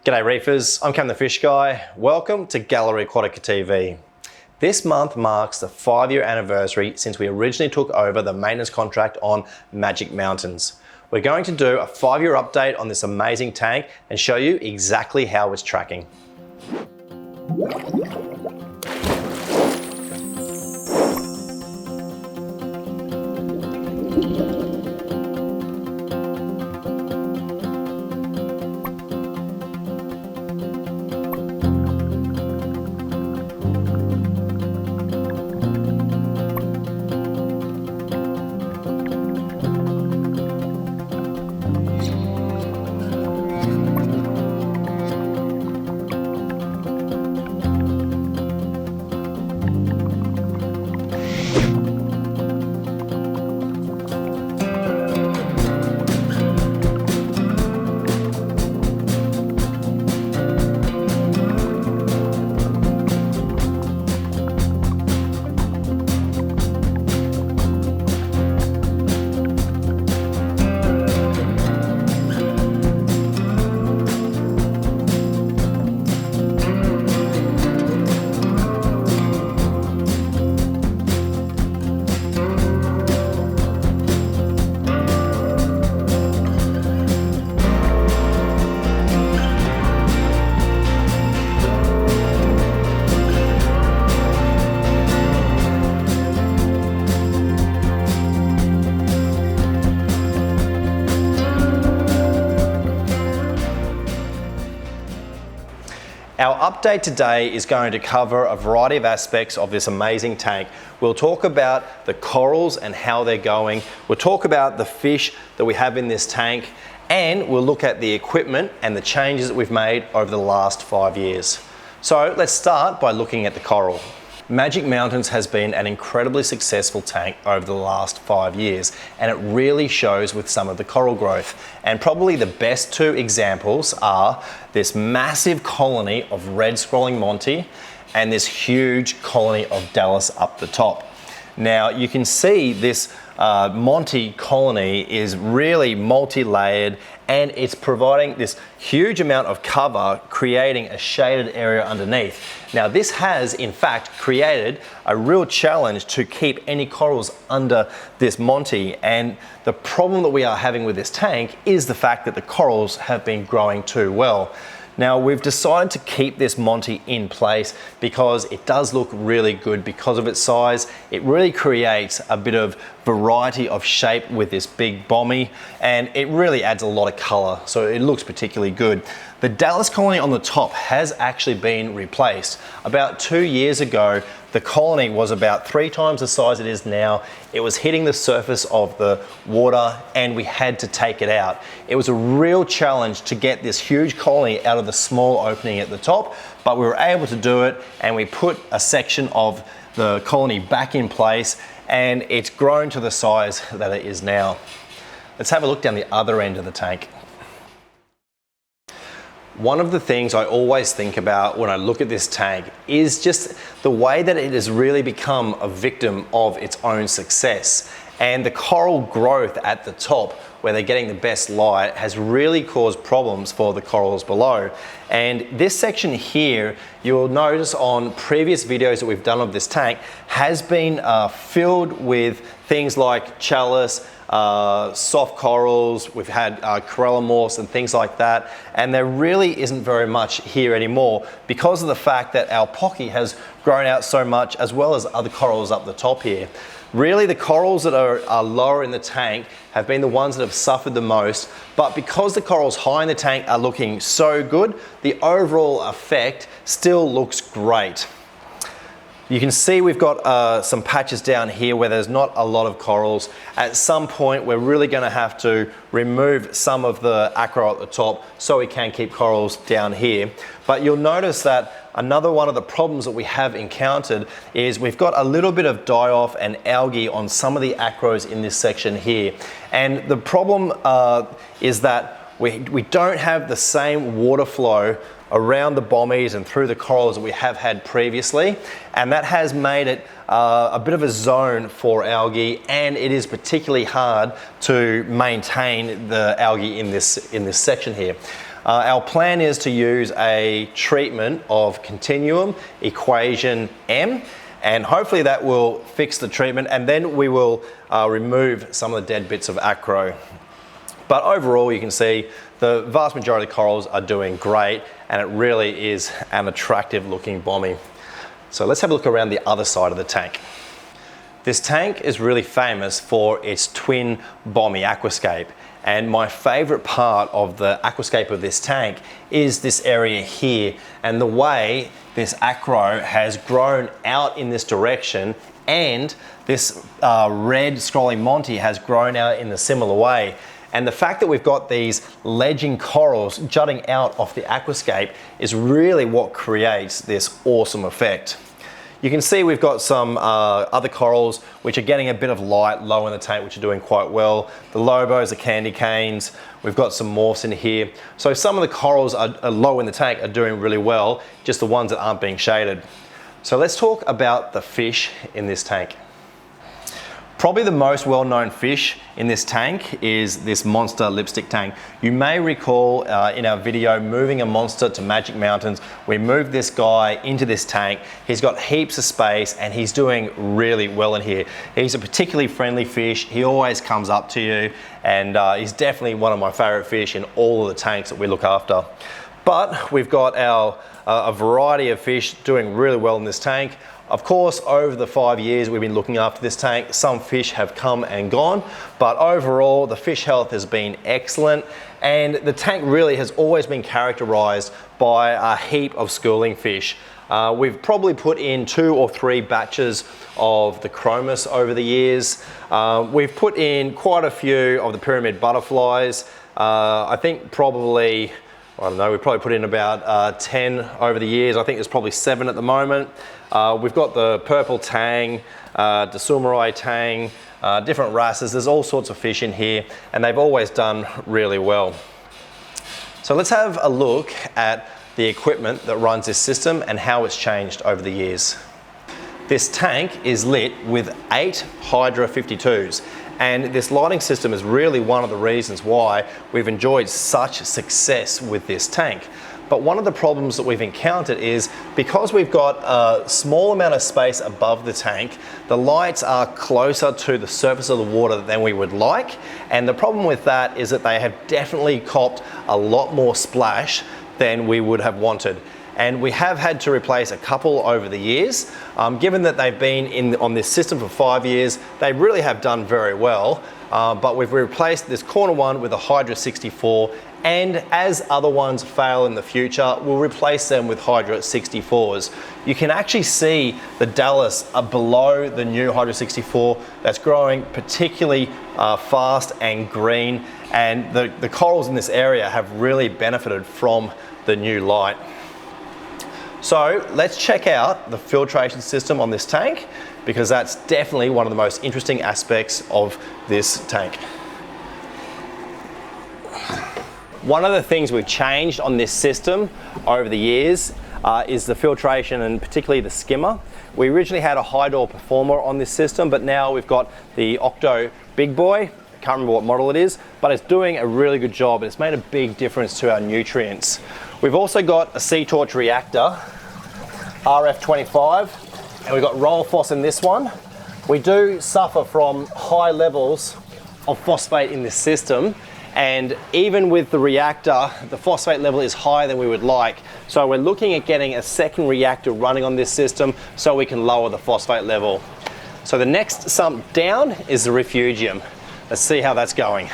G'day reefers, I'm Cam the Fish Guy. Welcome to Gallery Aquatica TV. This month marks the 5-year anniversary since we originally took over the maintenance contract on Magic Mountains. We're going to do a 5-year update on this amazing tank and show you exactly how it's tracking. Our update today is going to cover a variety of aspects of this amazing tank. We'll talk about the corals and how they're going. We'll talk about the fish that we have in this tank, and we'll look at the equipment and the changes that we've made over the last 5 years. So let's start by looking at the coral. Magic Mountains has been an incredibly successful tank over the last 5 years, and it really shows with some of the coral growth. And probably the best two examples are this massive colony of red scrolling Monty and this huge colony of Dallas up the top. Now you can see this Monty colony is really multi-layered, and it's providing this huge amount of cover, creating a shaded area underneath. Now this has in fact created a real challenge to keep any corals under this Monty, and the problem that we are having with this tank is the fact that the corals have been growing too well. Now we've decided to keep this Monty in place because it does look really good because of its size. It really creates a bit of variety of shape with this big bommy, and it really adds a lot of color, so it looks particularly good. The Dallas colony on the top has actually been replaced. About 2 years ago, the colony was about 3 times the size it is now. It was hitting the surface of the water and we had to take it out. It was a real challenge to get this huge colony out of the small opening at the top, but we were able to do it, and we put a section of the colony back in place, and it's grown to the size that it is now. Let's have a look down the other end of the tank. One of the things I always think about when I look at this tank is just the way that it has really become a victim of its own success. And the coral growth at the top, where they're getting the best light, has really caused problems for the corals below. And this section here, you'll notice on previous videos that we've done of this tank, has been filled with things like chalice, soft corals, we've had corallimorphs and things like that, and there really isn't very much here anymore because of the fact that our pocky has grown out so much, as well as other corals up the top here. Really, the corals that are lower in the tank have been the ones that have suffered the most, but because the corals high in the tank are looking so good, the overall effect still looks great. You can see we've got some patches down here where there's not a lot of corals. At some point, we're really going to have to remove some of the acro at the top so we can keep corals down here. But you'll notice that another one of the problems that we have encountered is we've got a little bit of die-off and algae on some of the acros in this section here. And the problem is that we don't have the same water flow around the bommies and through the corals that we have had previously, and that has made it a bit of a zone for algae, and it is particularly hard to maintain the algae in this section here. Our plan is to use a treatment of continuum equation M, and hopefully that will fix the treatment, and then we will remove some of the dead bits of acro. But overall, you can see the vast majority of corals are doing great, and it really is an attractive looking bommy. So let's have a look around the other side of the tank. This tank is really famous for its twin bommy aquascape, and my favorite part of the aquascape of this tank is this area here, and the way this acro has grown out in this direction, and this red scrolling monty has grown out in a similar way. And the fact that we've got these ledging corals jutting out off the aquascape is really what creates this awesome effect. You can see we've got some other corals which are getting a bit of light low in the tank, which are doing quite well. The lobos, the candy canes, we've got some morphs in here. So some of the corals are low in the tank are doing really well, just the ones that aren't being shaded. So let's talk about the fish in this tank. Probably the most well-known fish in this tank is this monster lipstick tank. You may recall in our video moving a monster to Magic Mountains, we moved this guy into this tank. He's got heaps of space and he's doing really well in here. He's a particularly friendly fish. He always comes up to you, and he's definitely one of my favorite fish in all of the tanks that we look after. But we've got our a variety of fish doing really well in this tank. Of course, over the 5 years we've been looking after this tank, some fish have come and gone, but overall the fish health has been excellent, and the tank really has always been characterized by a heap of schooling fish. We've probably put in 2 or 3 batches of the chromis over the years. We've put in quite a few of the pyramid butterflies. I think probably, I don't know, we've probably put in about 10 over the years. I think there's probably 7 at the moment. We've got the purple tang, Desulmurai tang, different wrasses. There's all sorts of fish in here, and they've always done really well. So let's have a look at the equipment that runs this system and how it's changed over the years. This tank is lit with 8 Hydra 52s. And this lighting system is really one of the reasons why we've enjoyed such success with this tank. But one of the problems that we've encountered is because we've got a small amount of space above the tank, the lights are closer to the surface of the water than we would like. And the problem with that is that they have definitely copped a lot more splash than we would have wanted. And we have had to replace a couple over the years. Given that they've been on this system for 5 years, they really have done very well. But we've replaced this corner one with a Hydra 64, and as other ones fail in the future, we'll replace them with Hydra 64s. You can actually see the Dallas below the new Hydra 64 that's growing particularly fast and green, and the corals in this area have really benefited from the new light. So let's check out the filtration system on this tank, because that's definitely one of the most interesting aspects of this tank. One of the things we've changed on this system over the years is the filtration, and particularly the skimmer. We originally had a high door performer on this system, but now we've got the Octo Big Boy. I can't remember what model it is, but it's doing a really good job, and it's made a big difference to our nutrients. We've also got a Sea Torch reactor, RF25, and we've got roll phos in this one. We do suffer from high levels of phosphate in this system, and even with the reactor, the phosphate level is higher than we would like. So we're looking at getting a second reactor running on this system so we can lower the phosphate level. So the next sump down is the refugium. Let's see how that's going.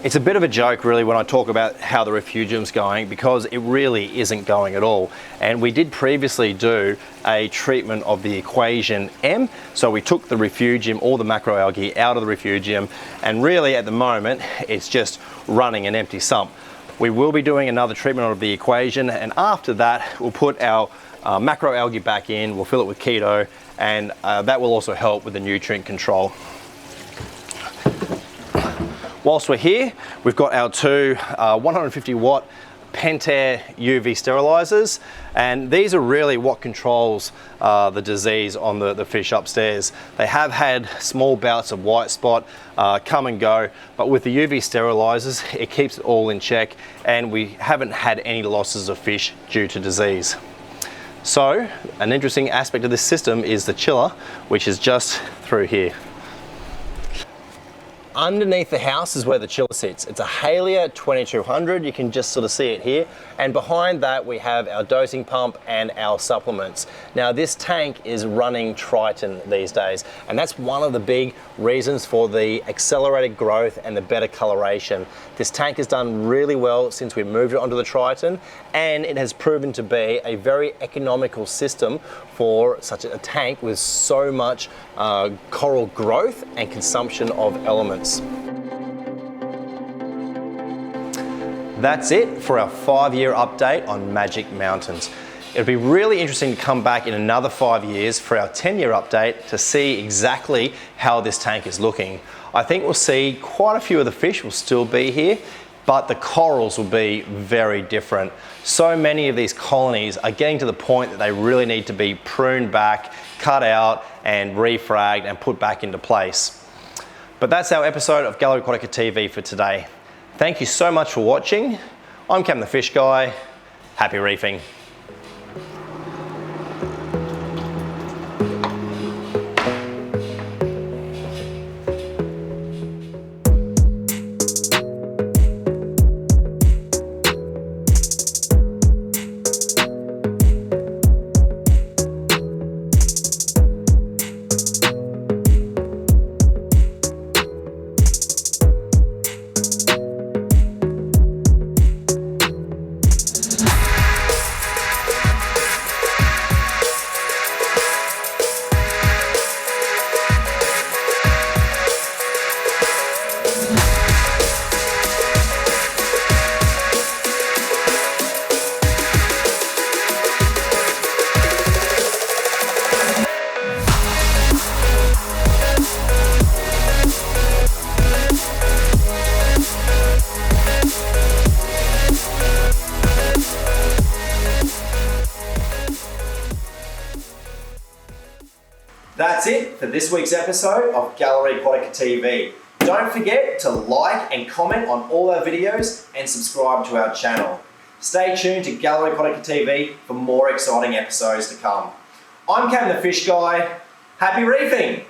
It's a bit of a joke really when I talk about how the refugium's going, because it really isn't going at all. And we did previously do a treatment of the equation M. So we took the refugium, all the macroalgae out of the refugium, and really at the moment it's just running an empty sump. We will be doing another treatment of the equation, and after that we'll put our macroalgae back in, we'll fill it with keto, and that will also help with the nutrient control. Whilst we're here, we've got our 2 150 watt Pentair UV sterilizers, and these are really what controls the disease on the fish upstairs. They have had small bouts of white spot come and go, but with the UV sterilizers, it keeps it all in check, and we haven't had any losses of fish due to disease. So, an interesting aspect of this system is the chiller, which is just through here. Underneath the house is where the chiller sits. It's a Halia 2200, you can just sort of see it here. And behind that we have our dosing pump and our supplements. Now this tank is running Triton these days, and that's one of the big reasons for the accelerated growth and the better coloration. This tank has done really well since we moved it onto the Triton, and it has proven to be a very economical system for such a tank with so much coral growth and consumption of elements. That's it for our 5-year update on Magic Mountains. It'll be really interesting to come back in another 5 years for our 10-year update to see exactly how this tank is looking. I think we'll see quite a few of the fish will still be here, but the corals will be very different. So many of these colonies are getting to the point that they really need to be pruned back, cut out, and refragged and put back into place. But that's our episode of Gallery Aquatica TV for today. Thank you so much for watching. I'm Cam the Fish Guy. Happy reefing. That's it for this week's episode of Gallery Aquatica TV. Don't forget to like and comment on all our videos and subscribe to our channel. Stay tuned to Gallery Aquatica TV for more exciting episodes to come. I'm Cam the Fish Guy. Happy reefing!